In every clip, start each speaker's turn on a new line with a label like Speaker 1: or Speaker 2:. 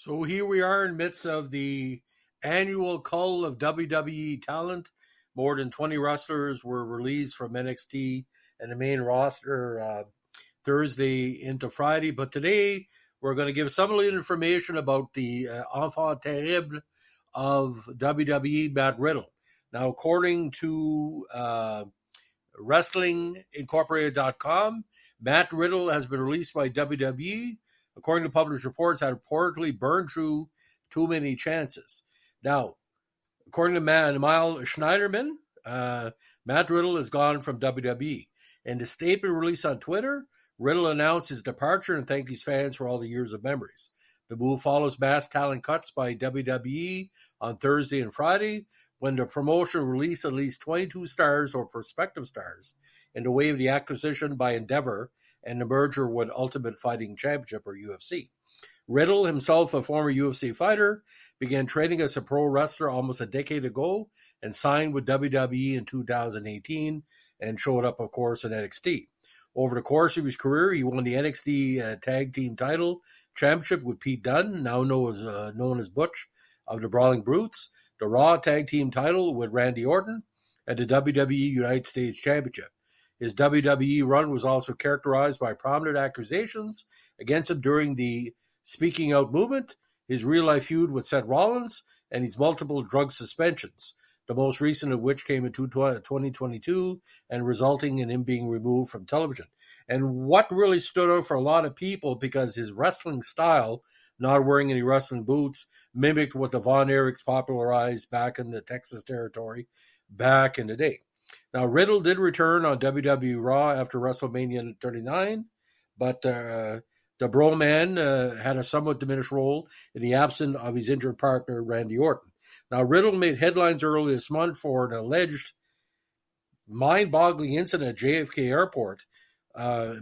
Speaker 1: So here we are in midst of the annual cull of WWE talent. More than 20 wrestlers were released from NXT and the main roster Thursday into Friday. But today we're going to give some little information about the enfant terrible of WWE, Matt Riddle. Now, according to WrestlingIncorporated.com, Matt Riddle has been released by WWE. According to published reports, had reportedly burned through too many chances. Now, according to Mile Schneiderman, Matt Riddle is gone from WWE. In a statement released on Twitter, Riddle announced his departure and thanked his fans for all the years of memories. The move follows mass talent cuts by WWE on Thursday and Friday, when the promotion released at least 22 stars or prospective stars in the wave of the acquisition by Endeavour and the merger with Ultimate Fighting Championship, or UFC. Riddle, himself a former UFC fighter, began training as a pro wrestler almost a decade ago and signed with WWE in 2018 and showed up, of course, in NXT. Over the course of his career, he won the NXT Tag Team Title Championship with Pete Dunne, now known as Butch of the Brawling Brutes, the Raw Tag Team Title with Randy Orton, and the WWE United States Championship. His WWE run was also characterized by prominent accusations against him during the Speaking Out movement, his real-life feud with Seth Rollins, and his multiple drug suspensions, the most recent of which came in 2022 and resulting in him being removed from television. And what really stood out for a lot of people, because his wrestling style, not wearing any wrestling boots, mimicked what the Von Erichs popularized back in the Texas territory back in the day. Now, Riddle did return on WWE Raw after WrestleMania 39, but the Bro Man had a somewhat diminished role in the absence of his injured partner, Randy Orton. Now, Riddle made headlines early this month for an alleged mind-boggling incident at JFK Airport,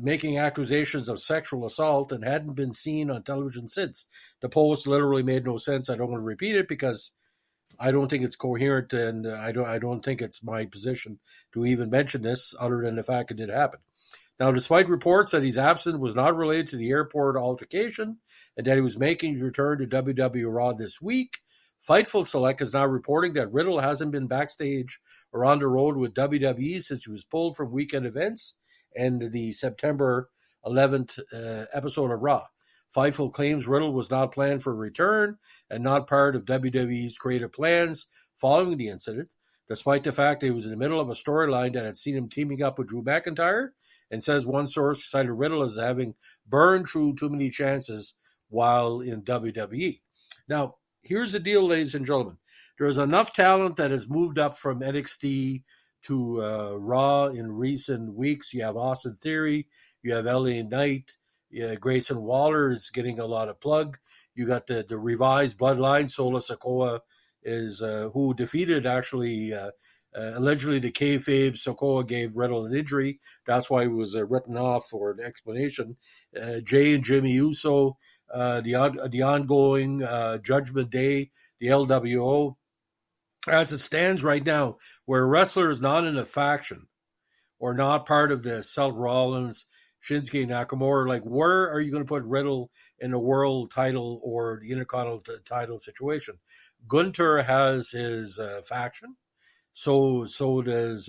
Speaker 1: making accusations of sexual assault, and hadn't been seen on television since. The post literally made no sense. I don't want to repeat it because I don't think it's coherent, and I don't think it's my position to even mention this, other than the fact it did happen. Now, despite reports that his absence was not related to the airport altercation and that he was making his return to WWE Raw this week, Fightful Select is now reporting that Riddle hasn't been backstage or on the road with WWE since he was pulled from weekend events and the September 11th episode of Raw. Fightful claims Riddle was not planned for a return and not part of WWE's creative plans following the incident, despite the fact that he was in the middle of a storyline that had seen him teaming up with Drew McIntyre, and says one source cited Riddle as having burned through too many chances while in WWE. Now, here's the deal, ladies and gentlemen. There's enough talent that has moved up from NXT to Raw in recent weeks. You have Austin Theory, you have LA Knight, Grayson Waller is getting a lot of plug. You got the revised Bloodline. Solo Sikoa is who defeated actually allegedly the kayfabe. Sikoa gave Riddle an injury. That's why he was written off for an explanation. Jay and Jimmy Uso, the ongoing Judgment Day, the LWO. As it stands right now, where a wrestler is not in a faction or not part of the Seth Rollins, Shinsuke Nakamura, like, where are you going to put Riddle in a world title or the Intercontinental title situation? Gunther has his faction, so does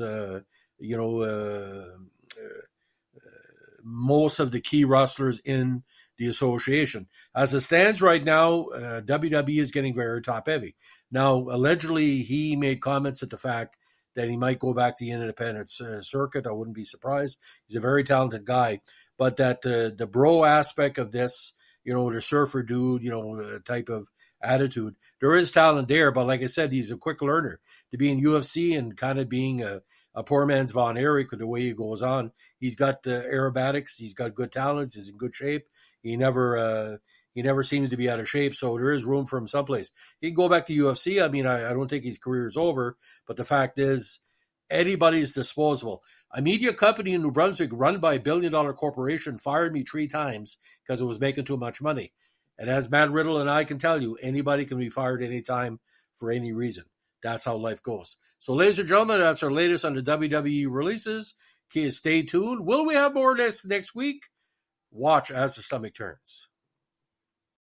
Speaker 1: most of the key wrestlers in the association. As it stands right now, WWE is getting very top heavy. Now, allegedly, he made comments at the fact that he might go back to the independent circuit. I wouldn't be surprised. He's a very talented guy. But that the bro aspect of this, the surfer dude, type of attitude, there is talent there. But like I said, he's a quick learner. To be in UFC and kind of being a poor man's Von Erich with the way he goes on, he's got aerobatics. He's got good talents. He's in good shape. He never seems to be out of shape, so there is room for him someplace. He can go back to UFC. I mean, I don't think his career is over, but the fact is, anybody's disposable. A media company in New Brunswick run by a billion-dollar corporation fired me 3 times because it was making too much money. And as Matt Riddle and I can tell you, anybody can be fired anytime for any reason. That's how life goes. So, ladies and gentlemen, that's our latest on the WWE releases. Okay, stay tuned. Will we have more next week? Watch as the stomach turns.